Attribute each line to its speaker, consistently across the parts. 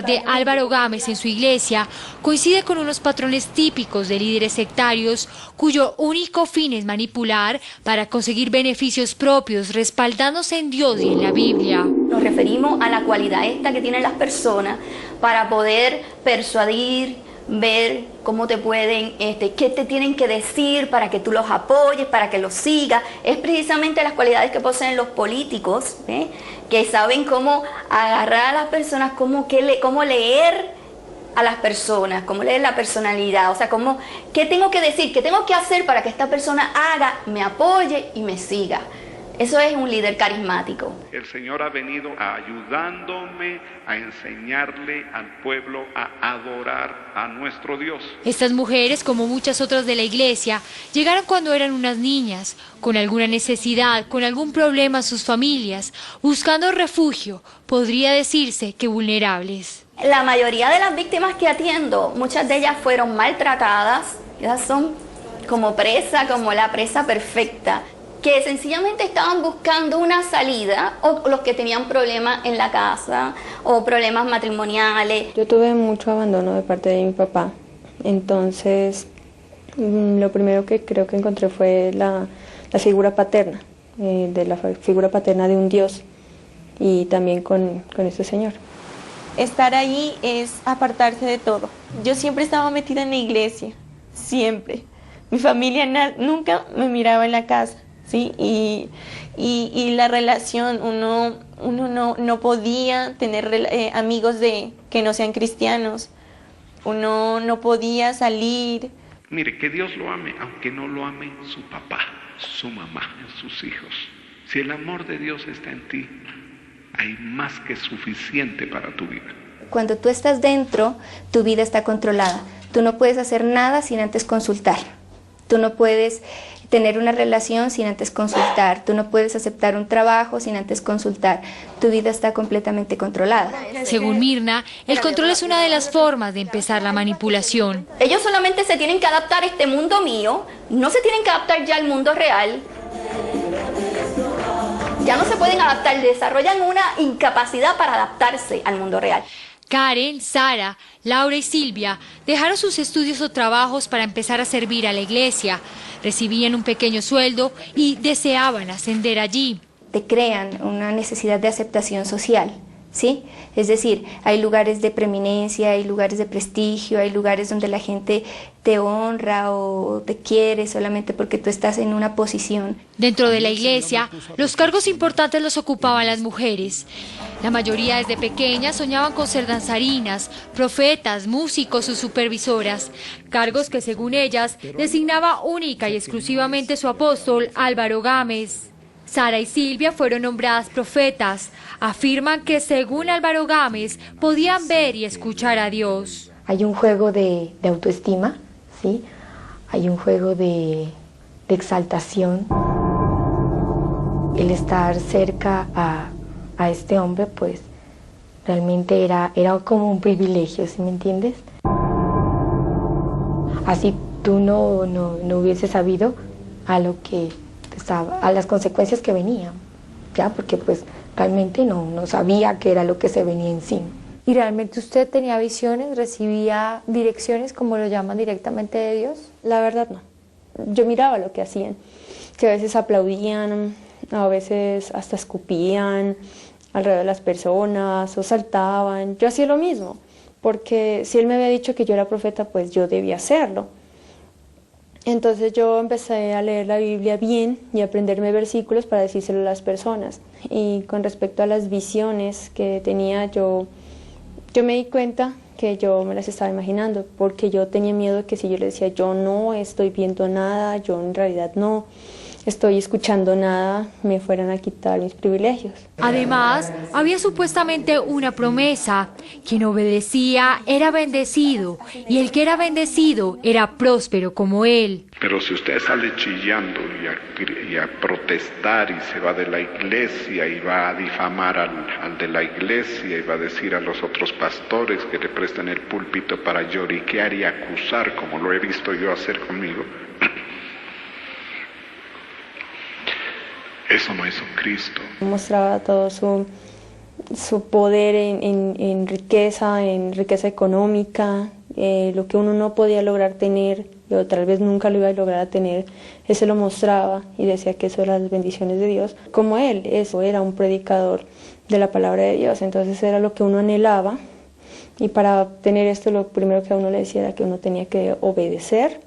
Speaker 1: De Álvaro Gámez en su iglesia coincide con unos patrones típicos de líderes sectarios cuyo único fin es manipular para conseguir beneficios propios, respaldándose en Dios y en la Biblia.
Speaker 2: Nos referimos a la cualidad esta que tienen las personas para poder persuadir, ver cómo te pueden, qué te tienen que decir para que tú los apoyes, para que los sigas. Es precisamente las cualidades que poseen los políticos, que saben cómo agarrar a las personas, cómo leer a las personas, cómo leer la personalidad, o sea, qué tengo que decir, qué tengo que hacer para que esta persona haga, me apoye y me siga. Eso es un líder carismático.
Speaker 3: El Señor ha venido ayudándome a enseñarle al pueblo a adorar a nuestro Dios.
Speaker 1: Estas mujeres, como muchas otras de la iglesia, llegaron cuando eran unas niñas, con alguna necesidad, con algún problema en sus familias, buscando refugio, podría decirse que vulnerables.
Speaker 2: La mayoría de las víctimas que atiendo, muchas de ellas fueron maltratadas, ellas son como la presa perfecta, que sencillamente estaban buscando una salida, o los que tenían problemas en la casa o problemas matrimoniales.
Speaker 4: Yo tuve mucho abandono de parte de mi papá, entonces lo primero que creo que encontré fue la figura paterna, de la figura paterna de un Dios y también con este Señor.
Speaker 5: Estar ahí es apartarse de todo. Yo siempre estaba metida en la iglesia, siempre. Mi familia nunca me miraba en la casa. ¿Sí? Y la relación, uno no podía tener amigos que no sean cristianos, uno no podía salir.
Speaker 3: Mire, que Dios lo ame, aunque no lo amen su papá, su mamá, sus hijos. Si el amor de Dios está en ti, hay más que suficiente para tu vida.
Speaker 6: Cuando tú estás dentro, tu vida está controlada. Tú no puedes hacer nada sin antes consultar. Tú no puedes tener una relación sin antes consultar. Tú no puedes aceptar un trabajo sin antes consultar. Tu vida está completamente controlada.
Speaker 1: Según Mirna, el control es una de las formas de empezar la manipulación.
Speaker 2: Ellos solamente se tienen que adaptar a este mundo mío, no se tienen que adaptar ya al mundo real. Ya no se pueden adaptar, desarrollan una incapacidad para adaptarse al mundo real.
Speaker 1: Karen, Sara, Laura y Silvia dejaron sus estudios o trabajos para empezar a servir a la iglesia. Recibían un pequeño sueldo y deseaban ascender allí.
Speaker 6: Te crean una necesidad de aceptación social, ¿sí? Es decir, hay lugares de preeminencia, hay lugares de prestigio, hay lugares donde la gente te honra o te quiere solamente porque tú estás en una posición.
Speaker 1: Dentro de la iglesia, los cargos importantes los ocupaban las mujeres. La mayoría desde pequeñas soñaban con ser danzarinas, profetas, músicos o supervisoras, cargos que según ellas designaba única y exclusivamente su apóstol Álvaro Gámez. Sara y Silvia fueron nombradas profetas. Afirman que según Álvaro Gámez podían ver y escuchar a Dios.
Speaker 7: Hay un juego de autoestima, ¿sí? Hay un juego de exaltación. El estar cerca a este hombre, pues realmente era como un privilegio, ¿sí me entiendes? Así tú no hubieses sabido a lo que a las consecuencias que venían, ya, porque pues realmente no sabía qué era lo que se venía encima.
Speaker 8: ¿Y realmente usted tenía visiones, recibía direcciones, como lo llaman, directamente de Dios?
Speaker 4: La verdad no. Yo miraba lo que hacían, que a veces aplaudían, a veces hasta escupían alrededor de las personas o saltaban. Yo hacía lo mismo, porque si él me había dicho que yo era profeta, pues yo debía hacerlo. Entonces yo empecé a leer la Biblia bien y a aprenderme versículos para decírselo a las personas. Y con respecto a las visiones que tenía, yo me di cuenta que yo me las estaba imaginando, porque yo tenía miedo de que si yo le decía yo no estoy viendo nada, yo en realidad no estoy escuchando nada, me fueran a quitar mis privilegios.
Speaker 1: Además, había supuestamente una promesa: quien obedecía era bendecido, y el que era bendecido era próspero como él.
Speaker 3: Pero si usted sale chillando y a protestar y se va de la iglesia y va a difamar al de la iglesia y va a decir a los otros pastores que le presten el púlpito para lloriquear y acusar, como lo he visto yo hacer conmigo, eso no es un Cristo.
Speaker 4: Mostraba todo su poder en riqueza económica, lo que uno no podía lograr tener, o tal vez nunca lo iba a lograr tener, él se lo mostraba y decía que eso eran las bendiciones de Dios. Como él, eso era un predicador de la palabra de Dios, entonces era lo que uno anhelaba, y para obtener esto lo primero que a uno le decía era que uno tenía que obedecer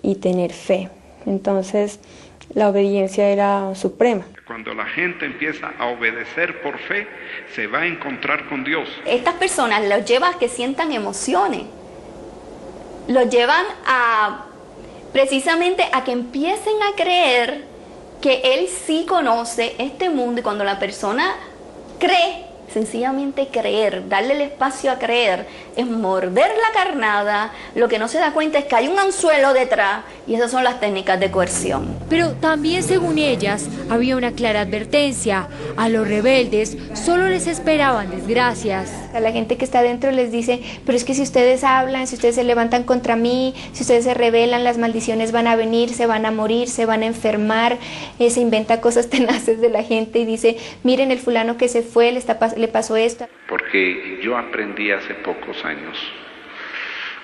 Speaker 4: y tener fe. Entonces la obediencia era suprema.
Speaker 3: Cuando la gente empieza a obedecer por fe, se va a encontrar con Dios.
Speaker 2: Estas personas los llevan a que sientan emociones, los llevan a precisamente a que empiecen a creer que Él sí conoce este mundo, y cuando la persona cree, sencillamente creer, darle el espacio a creer, es morder la carnada. Lo que no se da cuenta es que hay un anzuelo detrás, y esas son las técnicas de coerción.
Speaker 1: Pero también, según ellas, había una clara advertencia: a los rebeldes solo les esperaban desgracias.
Speaker 6: A la gente que está adentro les dice, pero es que si ustedes hablan, si ustedes se levantan contra mí, si ustedes se rebelan, las maldiciones van a venir, se van a morir, se van a enfermar. Se inventa cosas tenaces de la gente y dice, miren, el fulano que se fue, le pasó esto.
Speaker 3: Porque yo aprendí hace pocos años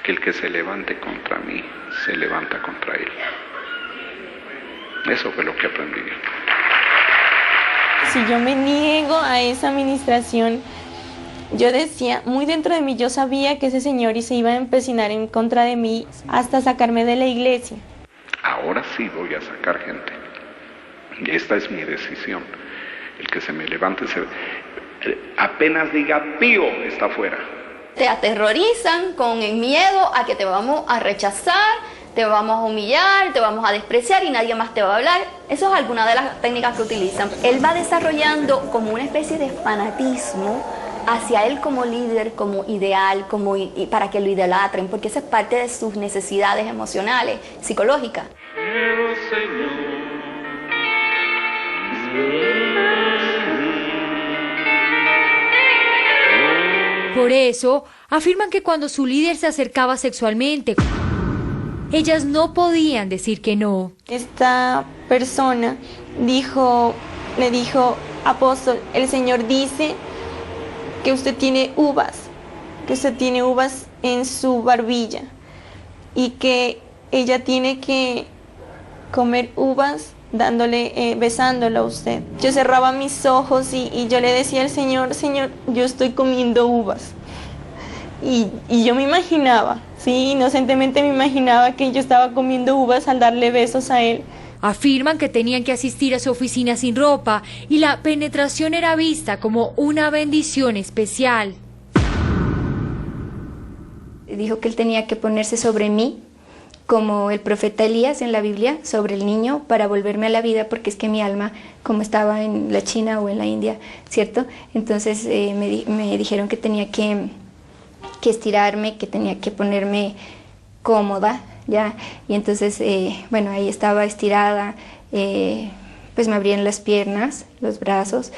Speaker 3: que el que se levante contra mí, se levanta contra él. Eso fue lo que aprendí.
Speaker 5: Si yo me niego a esa administración, yo decía, muy dentro de mí, yo sabía que ese señor se iba a empecinar en contra de mí hasta sacarme de la iglesia.
Speaker 3: Ahora sí voy a sacar gente. Y esta es mi decisión. El que se me levante, apenas diga pío, está fuera.
Speaker 2: Te aterrorizan con el miedo a que te vamos a rechazar, te vamos a humillar, te vamos a despreciar y nadie más te va a hablar. Eso es alguna de las técnicas que utilizan. Él va desarrollando como una especie de fanatismo hacia él como líder, como ideal, y para que lo idolatren, porque esa es parte de sus necesidades emocionales, psicológicas.
Speaker 1: Por eso, afirman que cuando su líder se acercaba sexualmente, ellas no podían decir que no.
Speaker 5: Esta persona le dijo, apóstol, el Señor dice que usted tiene uvas en su barbilla y que ella tiene que comer uvas besándolo a usted. Yo cerraba mis ojos y yo le decía al Señor, Señor, yo estoy comiendo uvas. Y yo me imaginaba, sí, inocentemente me imaginaba que yo estaba comiendo uvas al darle besos a él.
Speaker 1: Afirman que tenían que asistir a su oficina sin ropa y la penetración era vista como una bendición especial.
Speaker 6: Dijo que él tenía que ponerse sobre mí, como el profeta Elías en la Biblia, sobre el niño, para volverme a la vida, porque es que mi alma, como estaba en la China o en la India, ¿cierto? Entonces me dijeron que tenía que estirarme, que tenía que ponerme cómoda, ¿ya? Y entonces, bueno, ahí estaba estirada, pues me abrían las piernas, los brazos,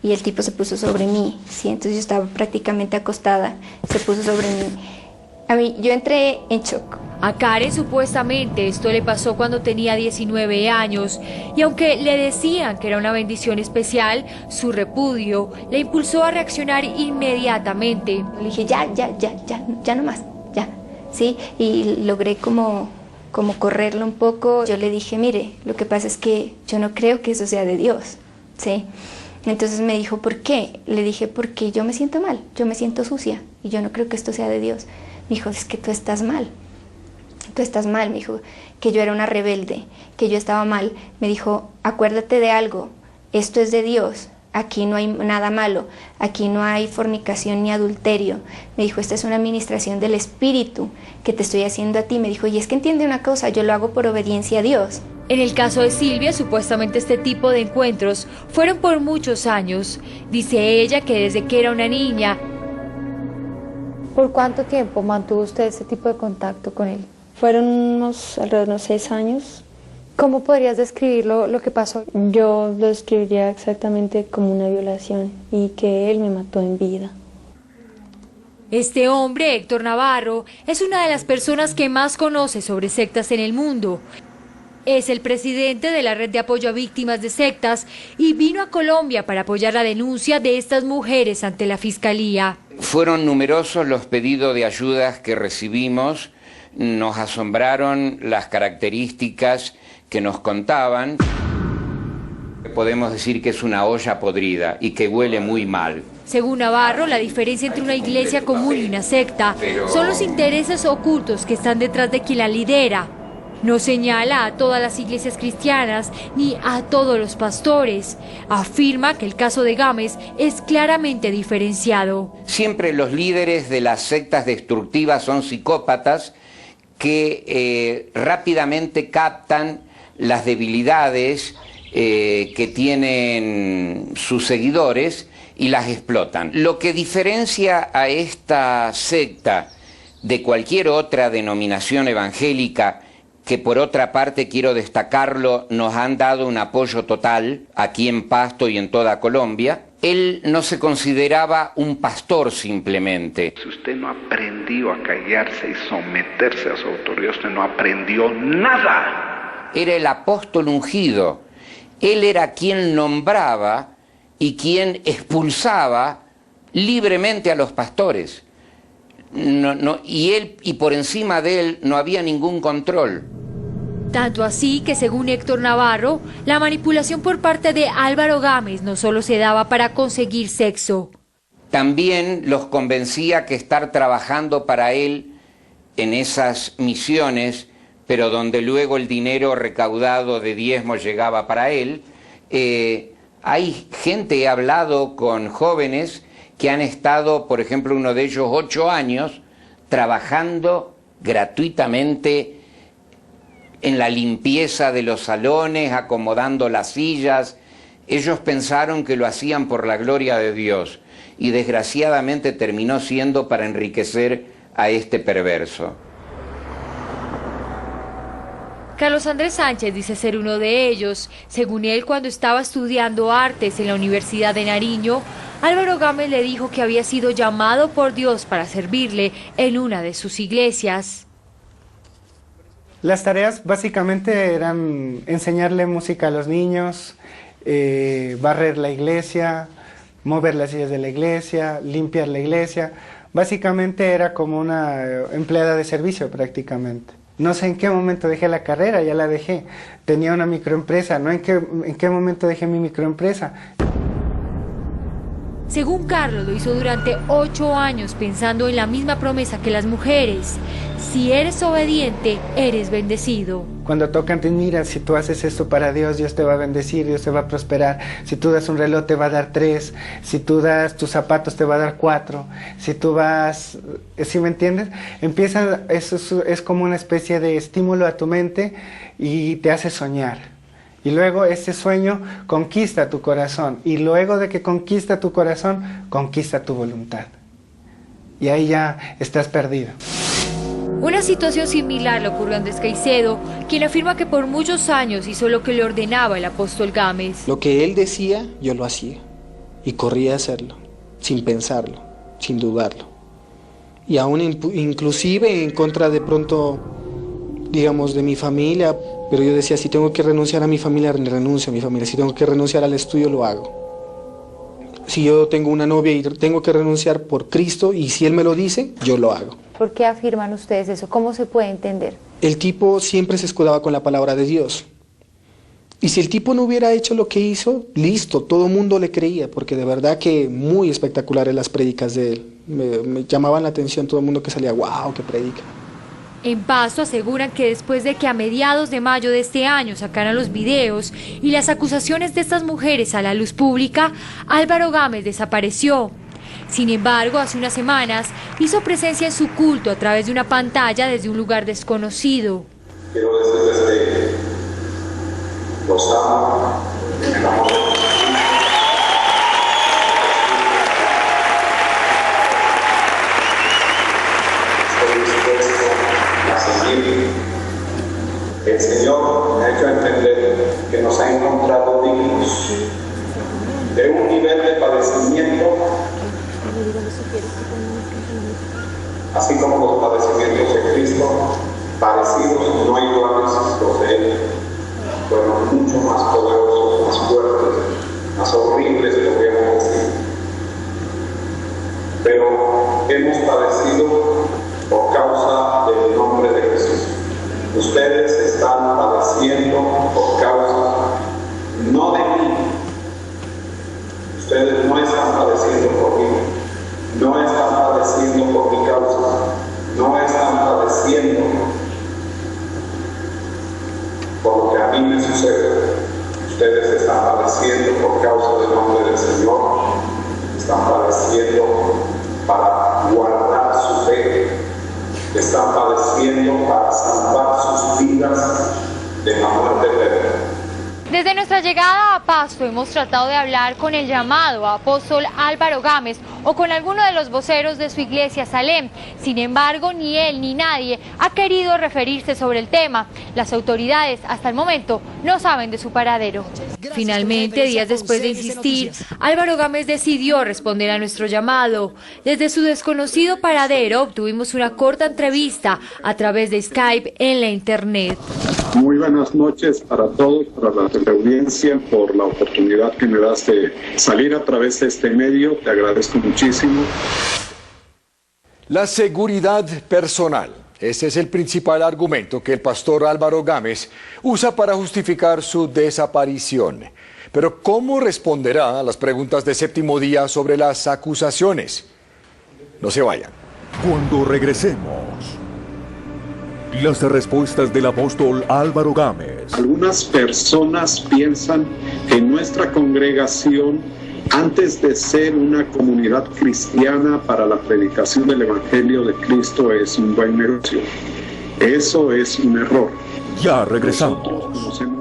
Speaker 6: y el tipo se puso sobre mí, ¿sí? Entonces yo estaba prácticamente acostada, se puso sobre mí. Yo entré en shock.
Speaker 1: A Karen supuestamente esto le pasó cuando tenía 19 años y aunque le decían que era una bendición especial, su repudio le impulsó a reaccionar inmediatamente.
Speaker 6: Le dije ya no más, ya, sí, y logré como correrlo un poco. Yo le dije, mire, lo que pasa es que yo no creo que eso sea de Dios, sí. Entonces me dijo, ¿por qué? Le dije, porque yo me siento mal, yo me siento sucia y yo no creo que esto sea de Dios. Me dijo, es que tú estás mal, me dijo, que yo era una rebelde, que yo estaba mal. Me dijo, acuérdate de algo, esto es de Dios, aquí no hay nada malo, aquí no hay fornicación ni adulterio. Me dijo, esta es una administración del Espíritu que te estoy haciendo a ti. Me dijo, y es que entiende una cosa, yo lo hago por obediencia a Dios.
Speaker 1: En el caso de Silvia, supuestamente este tipo de encuentros fueron por muchos años. Dice ella que desde que era una niña.
Speaker 8: ¿Por cuánto tiempo mantuvo usted ese tipo de contacto con él?
Speaker 4: Fueron alrededor de unos 6 años.
Speaker 8: ¿Cómo podrías describir lo que pasó?
Speaker 4: Yo lo describiría exactamente como una violación y que él me mató en vida.
Speaker 1: Este hombre, Héctor Navarro, es una de las personas que más conoce sobre sectas en el mundo. Es el presidente de la Red de Apoyo a Víctimas de Sectas y vino a Colombia para apoyar la denuncia de estas mujeres ante la Fiscalía.
Speaker 9: Fueron numerosos los pedidos de ayudas que recibimos, nos asombraron las características que nos contaban. Podemos decir que es una olla podrida y que huele muy mal.
Speaker 1: Según Navarro, la diferencia entre una iglesia común y una secta son los intereses ocultos que están detrás de quien la lidera. No señala a todas las iglesias cristianas ni a todos los pastores. Afirma que el caso de Gámez es claramente diferenciado.
Speaker 9: Siempre los líderes de las sectas destructivas son psicópatas que rápidamente captan las debilidades que tienen sus seguidores y las explotan. Lo que diferencia a esta secta de cualquier otra denominación evangélica, que por otra parte quiero destacarlo, nos han dado un apoyo total aquí en Pasto y en toda Colombia. Él no se consideraba un pastor simplemente.
Speaker 3: Si usted no aprendió a callarse y someterse a su autoridad, usted no aprendió nada.
Speaker 9: Era el apóstol ungido. Él era quien nombraba y quien expulsaba libremente a los pastores. Y por encima de él no había ningún control.
Speaker 1: Tanto así que, según Héctor Navarro, la manipulación por parte de Álvaro Gámez no solo se daba para conseguir sexo.
Speaker 9: También los convencía que estar trabajando para él en esas misiones, pero donde luego el dinero recaudado de diezmos llegaba para él. Hay gente, he hablado con jóvenes que han estado, por ejemplo, uno de ellos 8 años, trabajando gratuitamente en la limpieza de los salones, acomodando las sillas. Ellos pensaron que lo hacían por la gloria de Dios y desgraciadamente terminó siendo para enriquecer a este perverso.
Speaker 1: Carlos Andrés Sánchez dice ser uno de ellos. Según él, cuando estaba estudiando artes en la Universidad de Nariño, Álvaro Gámez le dijo que había sido llamado por Dios para servirle en una de sus iglesias.
Speaker 10: Las tareas básicamente eran enseñarle música a los niños, barrer la iglesia, mover las sillas de la iglesia, limpiar la iglesia. Básicamente era como una empleada de servicio prácticamente. No sé en qué momento dejé la carrera, ya la dejé. Tenía una microempresa, no en qué momento dejé mi microempresa.
Speaker 1: Según Carlos, lo hizo durante 8 años pensando en la misma promesa que las mujeres. Si eres obediente, eres bendecido.
Speaker 10: Cuando tocan, te mira, si tú haces esto para Dios, Dios te va a bendecir, Dios te va a prosperar. Si tú das un reloj, te va a dar 3. Si tú das tus zapatos, te va a dar 4. Si tú vas, ¿sí me entiendes? Empieza, eso es como una especie de estímulo a tu mente y te hace soñar. Y luego ese sueño conquista tu corazón. Y luego de que conquista tu corazón, conquista tu voluntad. Y ahí ya estás perdido.
Speaker 1: Una situación similar le ocurrió a Andrés Caicedo, quien afirma que por muchos años hizo lo que le ordenaba el apóstol Gámez.
Speaker 11: Lo que él decía, yo lo hacía. Y corría a hacerlo, sin pensarlo, sin dudarlo. Y aún inclusive en contra de pronto, digamos, de mi familia. Pero yo decía, si tengo que renunciar a mi familia, renuncio a mi familia. Si tengo que renunciar al estudio, lo hago. Si yo tengo una novia y tengo que renunciar por Cristo, y si Él me lo dice, yo lo hago.
Speaker 8: ¿Por qué afirman ustedes eso? ¿Cómo se puede entender?
Speaker 11: El tipo siempre se escudaba con la palabra de Dios. Y si el tipo no hubiera hecho lo que hizo, listo, todo el mundo le creía, porque de verdad que muy espectaculares las prédicas de él. Me llamaban la atención todo el mundo que salía, wow, qué predica.
Speaker 1: En Pasto aseguran que después de que a mediados de mayo de este año sacaran los videos y las acusaciones de estas mujeres a la luz pública, Álvaro Gámez desapareció. Sin embargo, hace unas semanas hizo presencia en su culto a través de una pantalla desde un lugar desconocido.
Speaker 12: Quiero decirles que los amo, me enamoro. El Señor me ha hecho entender que nos ha encontrado dignos de un nivel de padecimiento, así como los padecimientos de Cristo, parecidos, no iguales los de Él. mucho más poderosos, más fuertes, más horribles, podríamos decir. Pero hemos padecido por causa del nombre de Jesús. Ustedes están padeciendo por causa no de mí. Ustedes no están padeciendo por mí, no están padeciendo por mi causa, no están padeciendo por lo que a mí me sucede. Ustedes están padeciendo por causa del nombre del Señor, están padeciendo para guardar su fe, están padeciendo para salvar sus vidas de la muerte eterna.
Speaker 1: Desde nuestra llegada a Pasto hemos tratado de hablar con el llamado apóstol Álvaro Gámez o con alguno de los voceros de su iglesia Salem. Sin embargo, ni él ni nadie ha querido referirse sobre el tema. Las autoridades hasta el momento no saben de su paradero. Finalmente, días después de insistir, Álvaro Gámez decidió responder a nuestro llamado. Desde su desconocido paradero obtuvimos una corta entrevista a través de Skype en la internet.
Speaker 12: Muy buenas noches para todos, para la teleaudiencia, por la oportunidad que me das de salir a través de este medio. Te agradezco muchísimo.
Speaker 13: La seguridad personal. Ese es el principal argumento que el pastor Álvaro Gámez usa para justificar su desaparición. Pero ¿cómo responderá a las preguntas de Séptimo Día sobre las acusaciones? No se vayan.
Speaker 14: Cuando regresemos, las respuestas del apóstol Álvaro Gámez.
Speaker 12: Algunas personas piensan que nuestra congregación, antes de ser una comunidad cristiana para la predicación del Evangelio de Cristo, es un buen negocio. Eso es un error.
Speaker 14: Ya regresamos.
Speaker 12: Nosotros conocemos